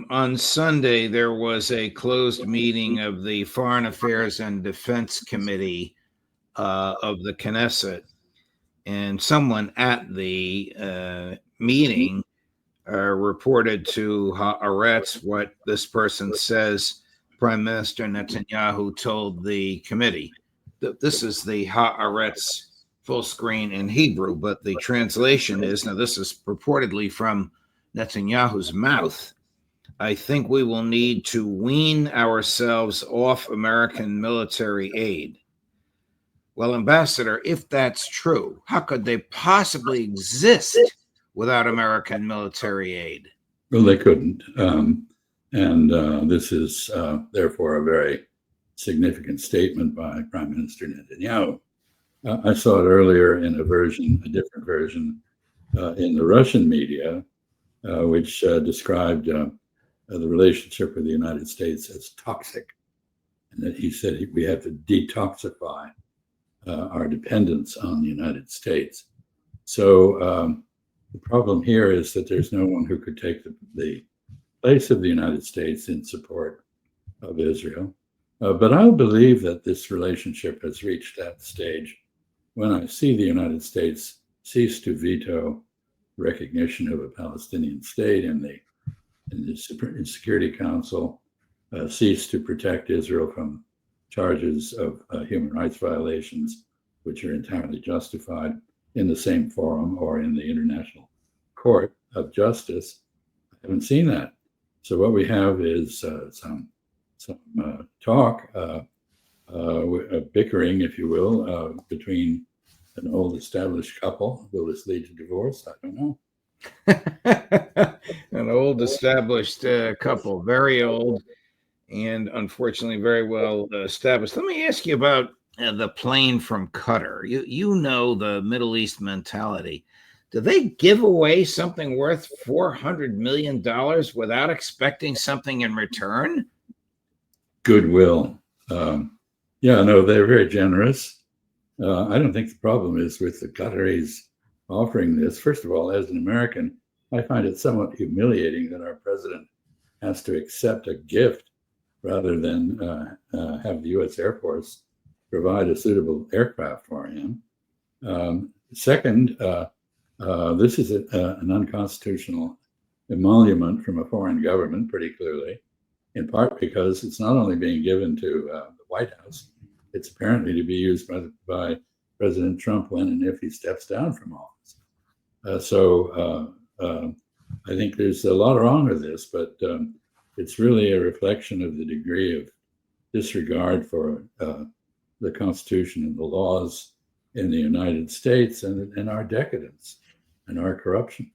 On Sunday, there was a closed meeting of the Foreign Affairs and Defense Committee of the Knesset, and someone at the meeting reported to Haaretz what this person says Prime Minister Netanyahu told the committee. This is the Haaretz full screen in Hebrew, but the translation is, now this is purportedly from Netanyahu's mouth: I think we will need to wean ourselves off American military aid. Well, Ambassador, if that's true, how could they possibly exist without American military aid? Well, they couldn't. This is therefore a very significant statement by Prime Minister Netanyahu. I saw it earlier in a different version in the Russian media, which described the relationship with the United States as toxic. And that he said we have to detoxify our dependence on the United States. So the problem here is that there's no one who could take the place of the United States in support of Israel. But I believe that this relationship has reached that stage when I see the United States cease to veto recognition of a Palestinian state in the Security Council, cease to protect Israel from charges of human rights violations, which are entirely justified in the same forum or in the International Court of Justice. I haven't seen that. So what we have is some talk, bickering, if you will, between an old established couple. Will this lead to divorce? I don't know. An old established couple, very old, and unfortunately very well established. Let me ask you about the plane from Qatar. You know the Middle East mentality. Do they give away something worth $400 million without expecting something in return? Goodwill. No, they're very generous. I don't think the problem is with the Qataris offering this. First of all, as an American, I find it somewhat humiliating that our president has to accept a gift rather than have the U.S. Air Force provide a suitable aircraft for him. Second, this is an unconstitutional emolument from a foreign government, pretty clearly, in part because it's not only being given to the White House, it's apparently to be used by President Trump when and if he steps down from office. So I think there's a lot wrong with this, but it's really a reflection of the degree of disregard for the Constitution and the laws in the United States and our decadence and our corruption.